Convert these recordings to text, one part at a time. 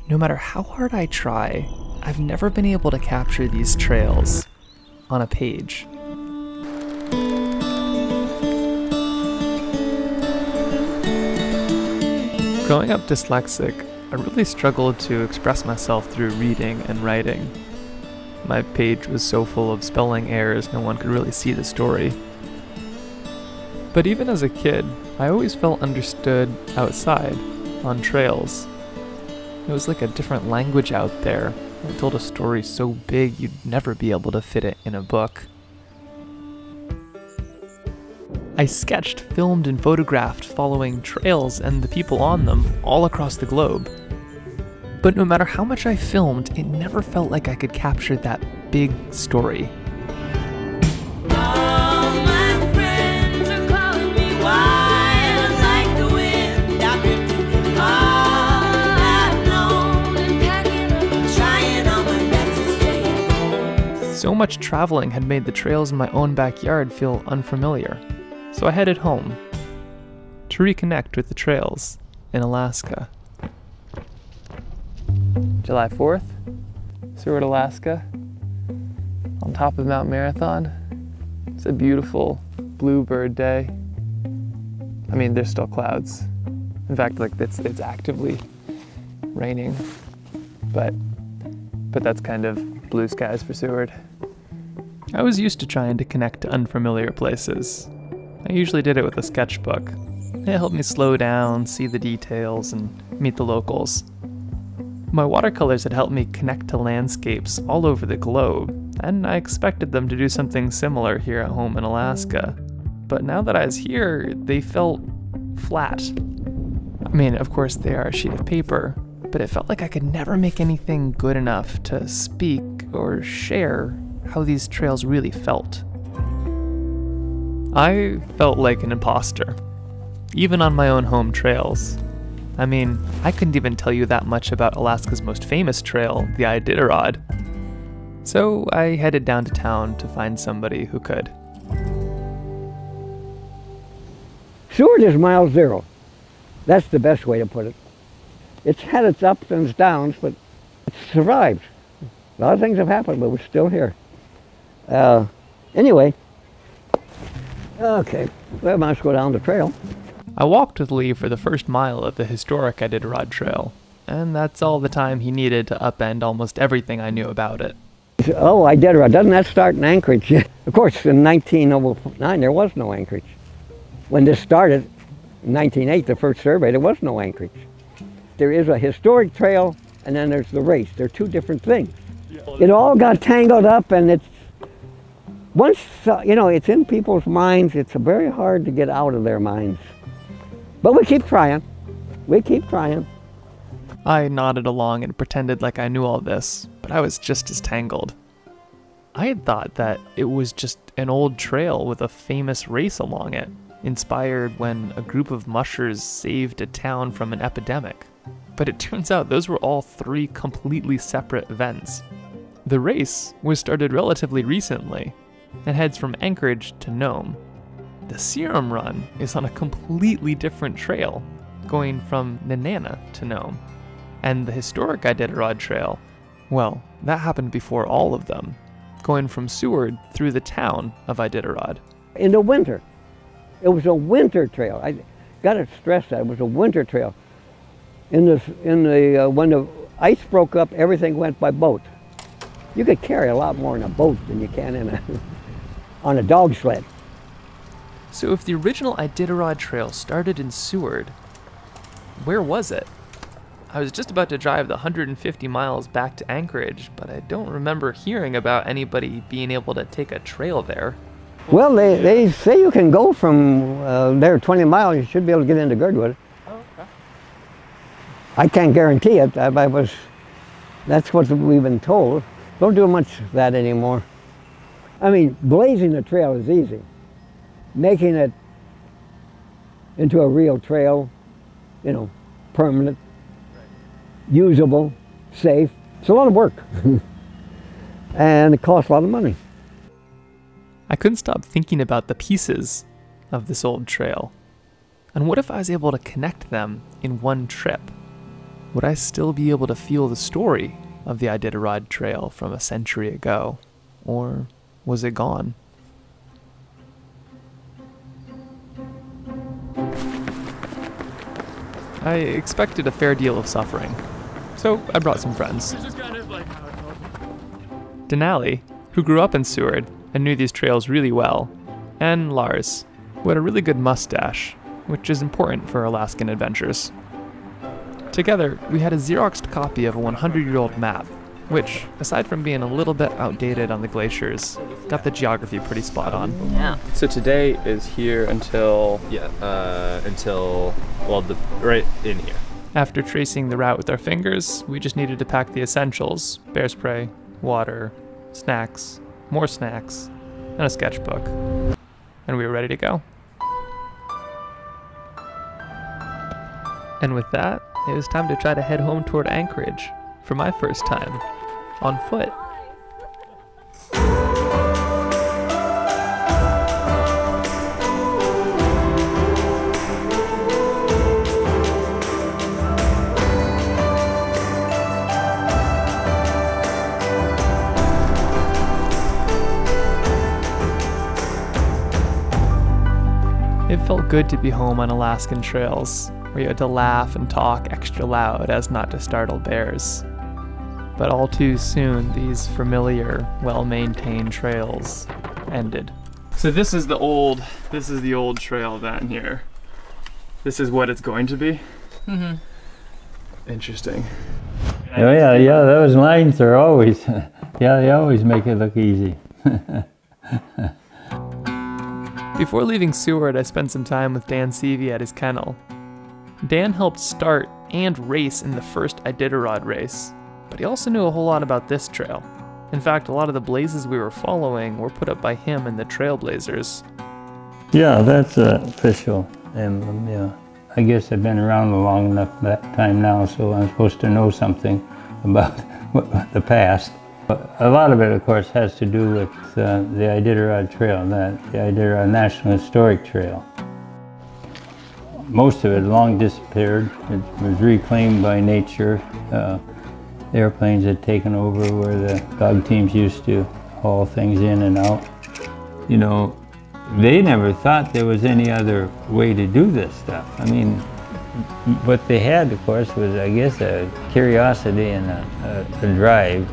No matter how hard I try, I've never been able to capture these trails on a page. Growing up dyslexic, I really struggled to express myself through reading and writing. My page was so full of spelling errors no one could really see the story. But even as a kid, I always felt understood outside, on trails. It was like a different language out there. It told a story so big you'd never be able to fit it in a book. I sketched, filmed, and photographed following trails and the people on them all across the globe. But no matter how much I filmed, it never felt like I could capture that big story. So much traveling had made the trails in my own backyard feel unfamiliar, so I headed home to reconnect with the trails in Alaska. July 4th, Seward, Alaska, on top of Mount Marathon. It's a beautiful bluebird day. I mean, there's still clouds. In fact, like it's actively raining, but that's kind of blue skies for Seward. I was used to trying to connect to unfamiliar places. I usually did it with a sketchbook. It helped me slow down, see the details, and meet the locals. My watercolors had helped me connect to landscapes all over the globe, and I expected them to do something similar here at home in Alaska. But now that I was here, they felt flat. I mean, of course they are a sheet of paper, but it felt like I could never make anything good enough to speak or share how these trails really felt. I felt like an imposter, even on my own home trails. I mean, I couldn't even tell you that much about Alaska's most famous trail, the Iditarod. So I headed down to town to find somebody who could. Seward is mile zero. That's the best way to put it. It's had its ups and its downs, but it's survived. A lot of things have happened, but we're still here. Anyway, okay, well, I might as well go down the trail. I walked with Lee for the first mile of the Historic Iditarod Trail, and that's all the time he needed to upend almost everything I knew about it. Oh, Iditarod, doesn't that start in Anchorage? Of course, in 1909, there was no Anchorage. When this started, in 1908, the first survey, there was no Anchorage. There is a historic trail, and then there's the race. They're two different things. It all got tangled up, and it's, once, you know, it's in people's minds, it's very hard to get out of their minds. But we keep trying. We keep trying. I nodded along and pretended like I knew all this, but I was just as tangled. I had thought that it was just an old trail with a famous race along it, inspired when a group of mushers saved a town from an epidemic. But it turns out those were all three completely separate events. The race was started relatively recently and heads from Anchorage to Nome. The Serum Run is on a completely different trail, going from Nenana to Nome. And the Historic Iditarod Trail, well, that happened before all of them, going from Seward through the town of Iditarod. In the winter, it was a winter trail. I gotta stress that, it was a winter trail. When the ice broke up, everything went by boat. You could carry a lot more in a boat than you can on a dog sled. So if the original Iditarod Trail started in Seward, where was it? I was just about to drive the 150 miles back to Anchorage, but I don't remember hearing about anybody being able to take a trail there. Well, they say you can go from there 20 miles, you should be able to get into Girdwood. Oh, okay. I can't guarantee it, that's what we've been told. Don't do much of that anymore. I mean, blazing the trail is easy. Making it into a real trail, you know, permanent, usable, safe, it's a lot of work. And it costs a lot of money. I couldn't stop thinking about the pieces of this old trail. And what if I was able to connect them in one trip? would I still be able to feel the story of the Iditarod Trail from a century ago? Or was it gone? I expected a fair deal of suffering, so I brought some friends. Denali, who grew up in Seward and knew these trails really well, and Lars, who had a really good mustache, which is important for Alaskan adventures. Together, we had a Xeroxed copy of a 100-year-old map, which, aside from being a little bit outdated on the glaciers, got the geography pretty spot on. Yeah. So today is here until, right in here. After tracing the route with our fingers, we just needed to pack the essentials: bear spray, water, snacks, more snacks, and a sketchbook. And we were ready to go. And with that, it was time to try to head home toward Anchorage for my first time on foot. It felt good to be home on Alaskan trails, where you had to laugh and talk extra loud as not to startle bears. But all too soon, these familiar, well-maintained trails ended. So this is the old trail down here. This is what it's going to be? Mm-hmm. Interesting. Oh yeah, those lines are always, they always make it look easy. Before leaving Seward, I spent some time with Dan Seavey at his kennel. Dan helped start and race in the first Iditarod race, but he also knew a whole lot about this trail. In fact, a lot of the blazes we were following were put up by him and the Trailblazers. Yeah, that's an official emblem, yeah. I guess I've been around a long enough that time now, so I'm supposed to know something about the past. But a lot of it, of course, has to do with the Iditarod Trail, the Iditarod National Historic Trail. Most of it long disappeared. It was reclaimed by nature. Airplanes had taken over where the dog teams used to haul things in and out. You know, they never thought there was any other way to do this stuff. I mean, what they had, of course, was, I guess, a curiosity and a drive.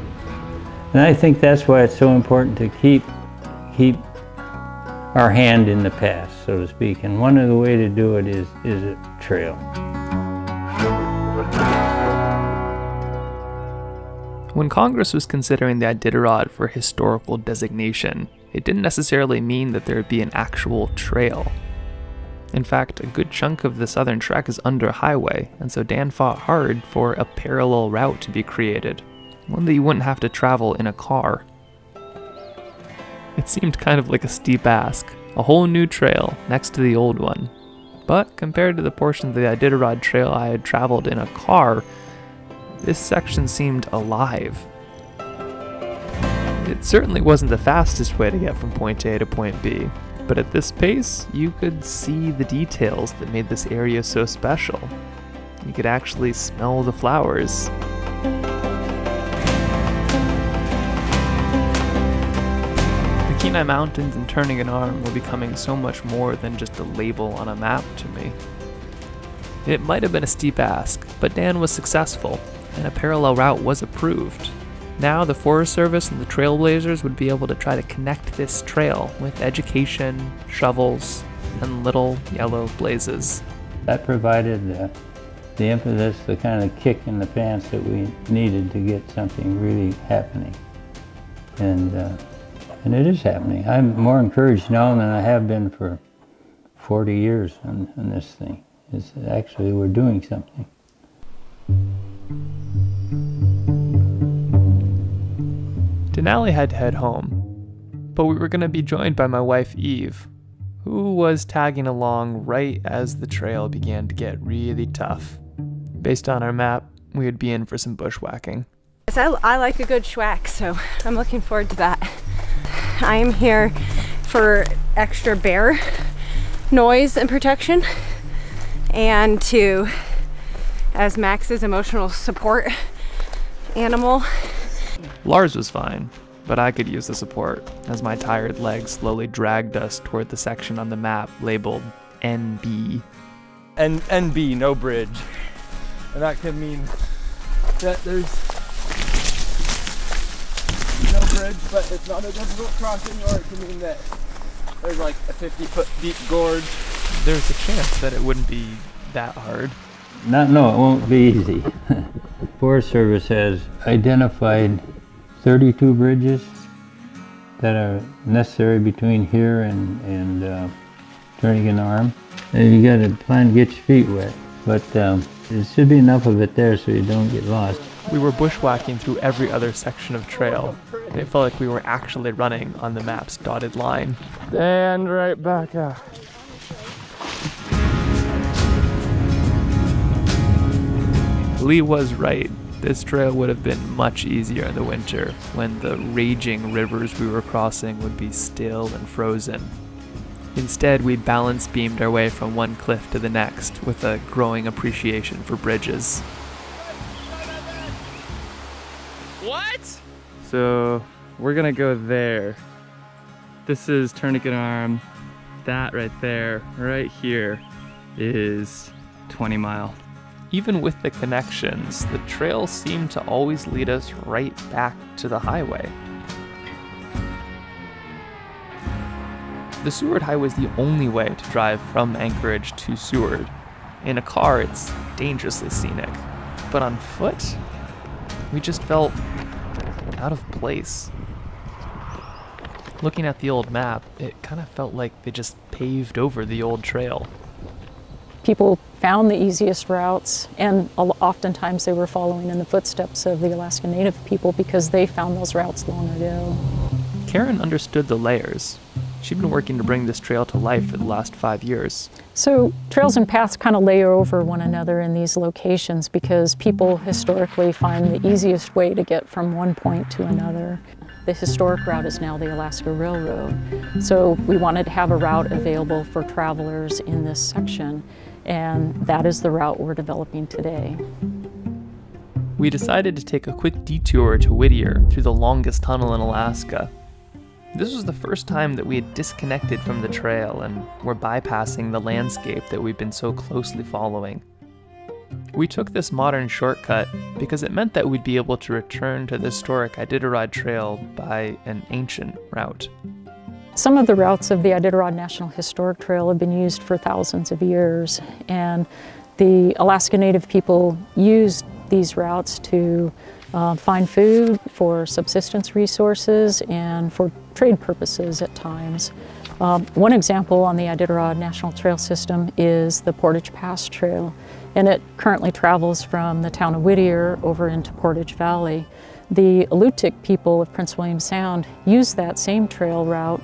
And I think that's why it's so important to keep our hand in the past, so to speak. And one of the ways to do it is a trail. When Congress was considering the Iditarod for historical designation, it didn't necessarily mean that there would be an actual trail. In fact, a good chunk of the southern trek is under highway, and so Dan fought hard for a parallel route to be created, one that you wouldn't have to travel in a car. It seemed kind of like a steep ask, a whole new trail next to the old one. But compared to the portion of the Iditarod Trail I had traveled in a car, this section seemed alive. It certainly wasn't the fastest way to get from point A to point B, but at this pace, you could see the details that made this area so special. You could actually smell the flowers. The Kenai Mountains and Turnagain-Arm were becoming so much more than just a label on a map to me. It might have been a steep ask, but Dan was successful, and a parallel route was approved. Now the Forest Service and the Trailblazers would be able to try to connect this trail with education, shovels, and little yellow blazes. That provided the impetus, the kind of kick in the pants that we needed to get something really happening. And it is happening. I'm more encouraged now than I have been for 40 years on this thing. It's actually, we're doing something. Denali had to head home, but we were going to be joined by my wife Eve, who was tagging along right as the trail began to get really tough. Based on our map, we would be in for some bushwhacking. I like a good schwack, so I'm looking forward to that. I am here for extra bear noise and protection, and to as Max's emotional support animal. Lars was fine, but I could use the support as my tired legs slowly dragged us toward the section on the map labeled NB. NB, no bridge. And that could mean that there's no bridge, but it's not a difficult crossing, or it could mean that there's like a 50-foot deep gorge. There's a chance that it wouldn't be that hard. No, it won't be easy. Forest Service has identified 32 bridges that are necessary between here and Turnagain-Arm. And you got to plan to get your feet wet, but there should be enough of it there so you don't get lost. We were bushwhacking through every other section of trail, and it felt like we were actually running on the map's dotted line. And right back out. Lee was right. This trail would have been much easier in the winter, when the raging rivers we were crossing would be still and frozen. Instead, we balance beamed our way from one cliff to the next with a growing appreciation for bridges. What? So we're gonna go there. This is Turnagain-Arm. That right there, right here, is 20 Mile. Even with the connections, the trail seemed to always lead us right back to the highway. The Seward Highway is the only way to drive from Anchorage to Seward. In a car, it's dangerously scenic, but on foot, we just felt out of place. Looking at the old map, it kind of felt like they just paved over the old trail. People found the easiest routes, and oftentimes they were following in the footsteps of the Alaskan Native people because they found those routes long ago. Karen understood the layers. She'd been working to bring this trail to life for the last 5 years. So trails and paths kind of layer over one another in these locations because people historically find the easiest way to get from one point to another. The historic route is now the Alaska Railroad. So we wanted to have a route available for travelers in this section, and that is the route we're developing today. We decided to take a quick detour to Whittier through the longest tunnel in Alaska. This was the first time that we had disconnected from the trail and were bypassing the landscape that we'd been so closely following. We took this modern shortcut because it meant that we'd be able to return to the historic Iditarod Trail by an ancient route. Some of the routes of the Iditarod National Historic Trail have been used for thousands of years, and the Alaska Native people used these routes to find food, for subsistence resources, and for trade purposes at times. One example on the Iditarod National Trail system is the Portage Pass Trail, and it currently travels from the town of Whittier over into Portage Valley. The Alutiiq people of Prince William Sound use that same trail route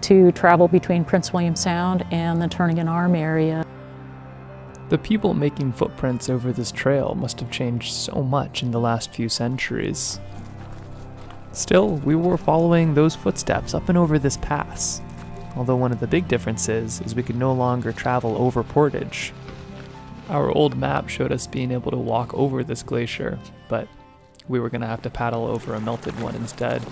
to travel between Prince William Sound and the Turnagain-Arm area. The people making footprints over this trail must have changed so much in the last few centuries. Still, we were following those footsteps up and over this pass, although one of the big differences is we could no longer travel over Portage. Our old map showed us being able to walk over this glacier, but we were going to have to paddle over a melted one instead.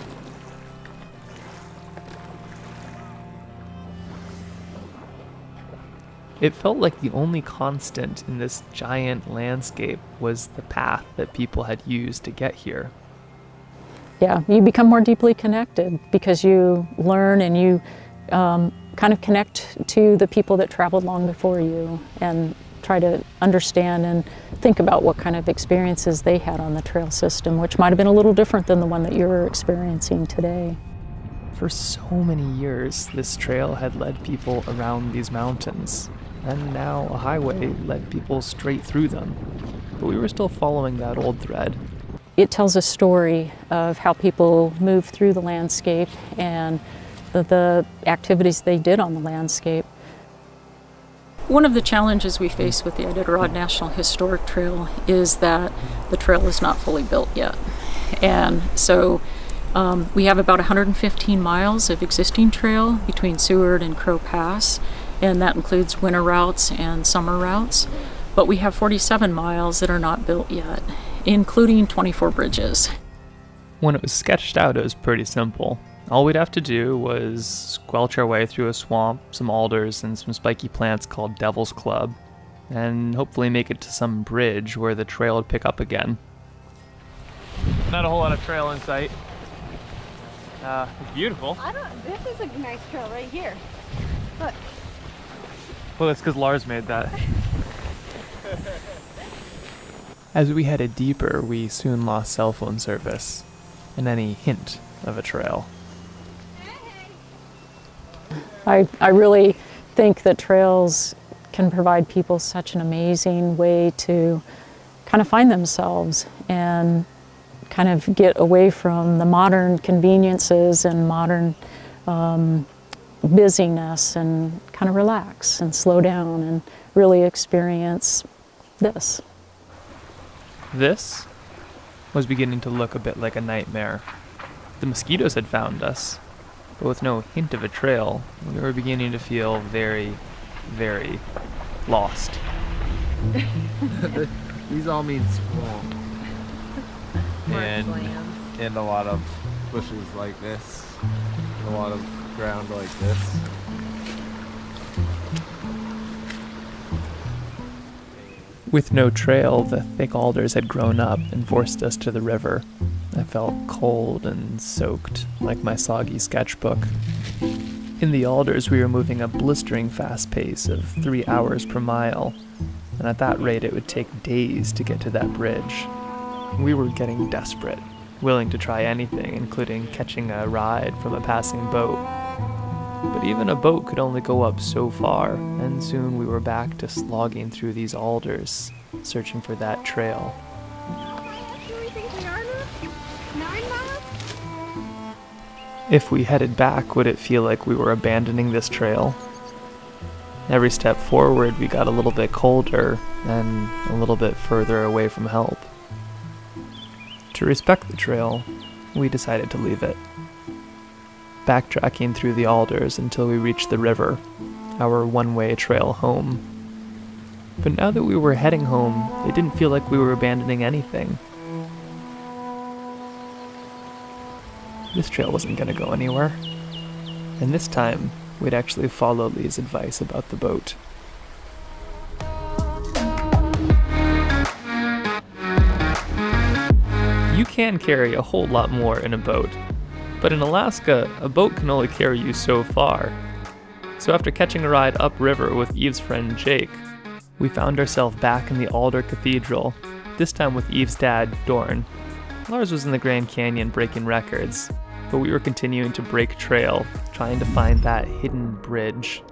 It felt like the only constant in this giant landscape was the path that people had used to get here. Yeah, you become more deeply connected because you learn and you kind of connect to the people that traveled long before you and try to understand and think about what kind of experiences they had on the trail system, which might have been a little different than the one that you're experiencing today. For so many years, this trail had led people around these mountains, and now a highway led people straight through them. But we were still following that old thread. It tells a story of how people moved through the landscape and the activities they did on the landscape. One of the challenges we face with the Iditarod National Historic Trail is that the trail is not fully built yet. And so we have about 115 miles of existing trail between Seward and Crow Pass, and that includes winter routes and summer routes. but we have 47 miles that are not built yet, including 24 bridges. When it was sketched out, it was pretty simple. All we'd have to do was squelch our way through a swamp, some alders, and some spiky plants called Devil's Club, and hopefully make it to some bridge where the trail would pick up again. Not a whole lot of trail in sight. It's beautiful. This is a nice trail right here. Look. Well, that's because Lars made that. As we headed deeper, we soon lost cell phone service and any hint of a trail. I really think that trails can provide people such an amazing way to kind of find themselves and kind of get away from the modern conveniences and modern busyness and kind of relax and slow down and really experience this. This was beginning to look a bit like a nightmare. The mosquitoes had found us, but with no hint of a trail, we were beginning to feel very, very lost. These all mean swamp. And a lot of bushes like this. And a lot of ground like this. With no trail, the thick alders had grown up and forced us to the river. I felt cold and soaked, like my soggy sketchbook. In the alders, we were moving a blistering fast pace of 3 hours per mile, and at that rate it would take days to get to that bridge. We were getting desperate, willing to try anything, including catching a ride from a passing boat. But even a boat could only go up so far, and soon we were back to slogging through these alders, searching for that trail. If we headed back, would it feel like we were abandoning this trail? Every step forward, we got a little bit colder and a little bit further away from help. To respect the trail, we decided to leave it. Backtracking through the alders until we reached the river, our one-way trail home. But now that we were heading home, it didn't feel like we were abandoning anything. This trail wasn't going to go anywhere. And this time, we'd actually follow Lee's advice about the boat. You can carry a whole lot more in a boat, but in Alaska, a boat can only carry you so far. So after catching a ride upriver with Eve's friend Jake, we found ourselves back in the Alder Cathedral, this time with Eve's dad, Dorn. Lars was in the Grand Canyon breaking records, but we were continuing to break trail, trying to find that hidden bridge.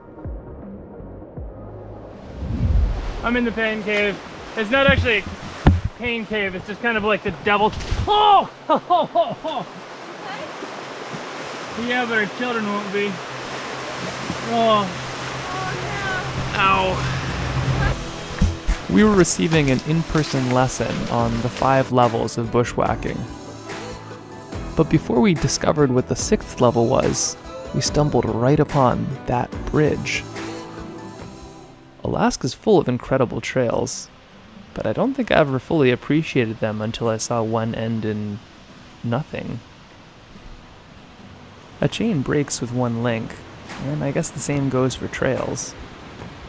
I'm in the pain cave. It's not actually a pain cave, it's just kind of like the devil. Oh! Yeah, but our children won't be. Oh. Ow. We were receiving an in-person lesson on the 5 levels of bushwhacking. But before we discovered what the 6th level was, we stumbled right upon that bridge. Alaska's full of incredible trails, but I don't think I ever fully appreciated them until I saw one end in nothing. A chain breaks with one link, and I guess the same goes for trails.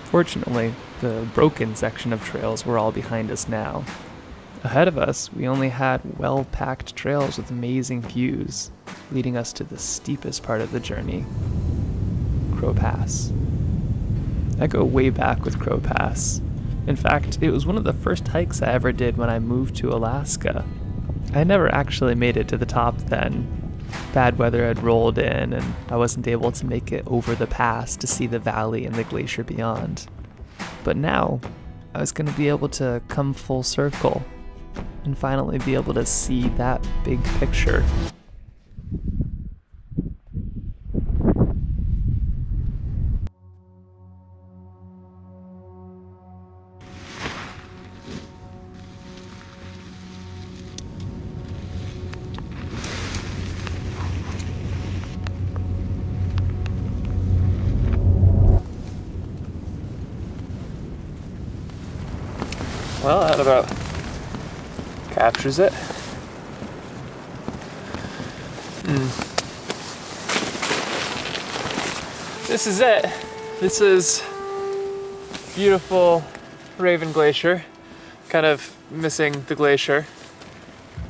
Fortunately, the broken section of trails were all behind us now. Ahead of us, we only had well-packed trails with amazing views, leading us to the steepest part of the journey, Crow Pass. I go way back with Crow Pass. In fact, it was one of the first hikes I ever did when I moved to Alaska. I never actually made it to the top then. Bad weather had rolled in, and I wasn't able to make it over the pass to see the valley and the glacier beyond. But now, I was going to be able to come full circle and finally be able to see that big picture. Well, that about captures it. This is it. This is beautiful Raven Glacier. Kind of missing the glacier.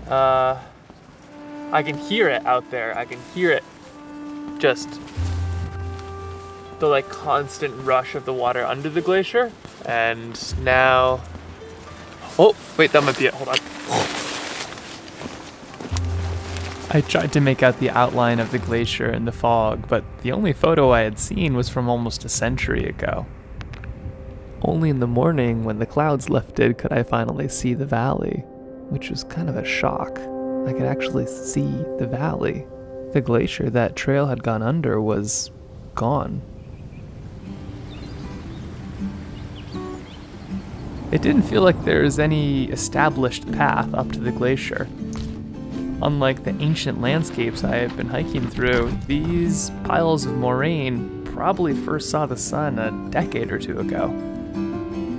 I can hear it out there. I can hear it. Just the like constant rush of the water under the glacier. And now, oh wait, that might be it, hold on. I tried to make out the outline of the glacier in the fog, but the only photo I had seen was from almost a century ago. Only in the morning, when the clouds lifted, could I finally see the valley, which was kind of a shock. I could actually see the valley. The glacier that trail had gone under was gone. It didn't feel like there was any established path up to the glacier. Unlike the ancient landscapes I had been hiking through, these piles of moraine probably first saw the sun a decade or two ago.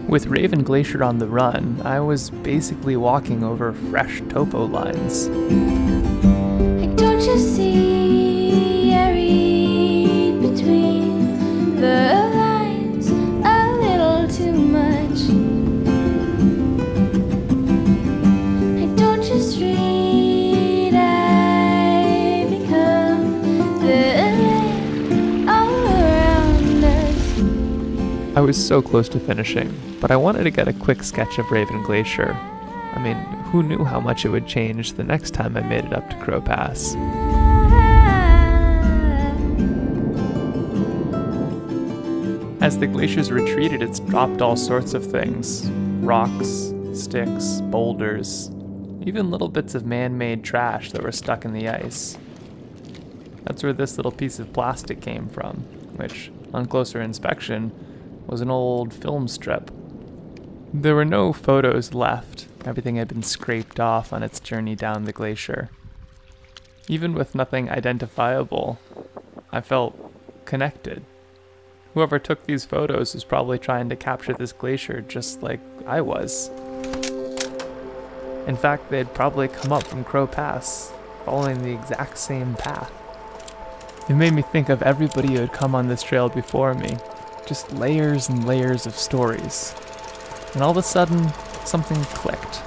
With Raven Glacier on the run, I was basically walking over fresh topo lines. Don't you see, I read between the lines a little too much. I don't just read, I become the light all around us. I was so close to finishing, but I wanted to get a quick sketch of Raven Glacier. I mean, who knew how much it would change the next time I made it up to Crow Pass? As the glaciers retreated, it's dropped all sorts of things. Rocks, sticks, boulders, even little bits of man-made trash that were stuck in the ice. That's where this little piece of plastic came from, which, on closer inspection, was an old film strip. There were no photos left. Everything had been scraped off on its journey down the glacier. Even with nothing identifiable, I felt connected. Whoever took these photos was probably trying to capture this glacier just like I was. In fact, they'd probably come up from Crow Pass, following the exact same path. It made me think of everybody who had come on this trail before me, just layers and layers of stories. And all of a sudden, something clicked.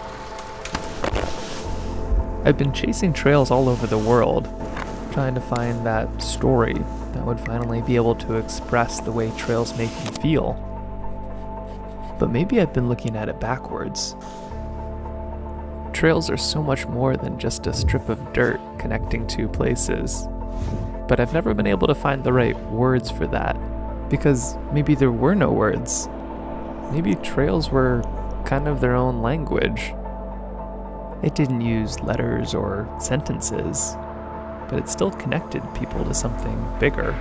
I've been chasing trails all over the world, trying to find that story that would finally be able to express the way trails make me feel. But maybe I've been looking at it backwards. Trails are so much more than just a strip of dirt connecting two places. But I've never been able to find the right words for that, because maybe there were no words. Maybe trails were kind of their own language. It didn't use letters or sentences, but it still connected people to something bigger.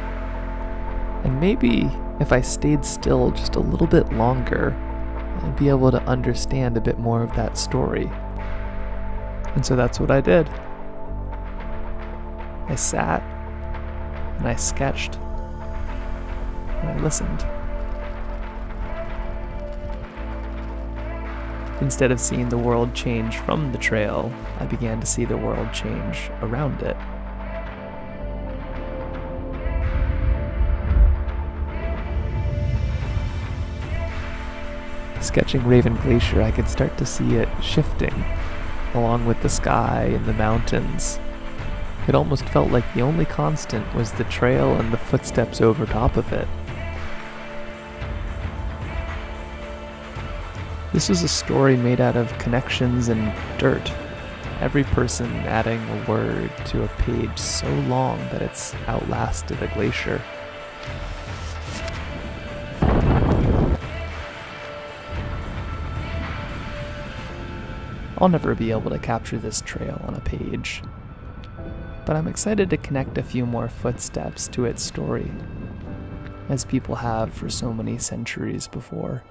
And maybe if I stayed still just a little bit longer, I'd be able to understand a bit more of that story. And so that's what I did. I sat, and I sketched, and I listened. Instead of seeing the world change from the trail, I began to see the world change around it. Sketching Raven Glacier, I could start to see it shifting, along with the sky and the mountains. It almost felt like the only constant was the trail and the footsteps over top of it. This was a story made out of connections and dirt, every person adding a word to a page so long that it's outlasted a glacier. I'll never be able to capture this trail on a page, but I'm excited to connect a few more footsteps to its story, as people have for so many centuries before.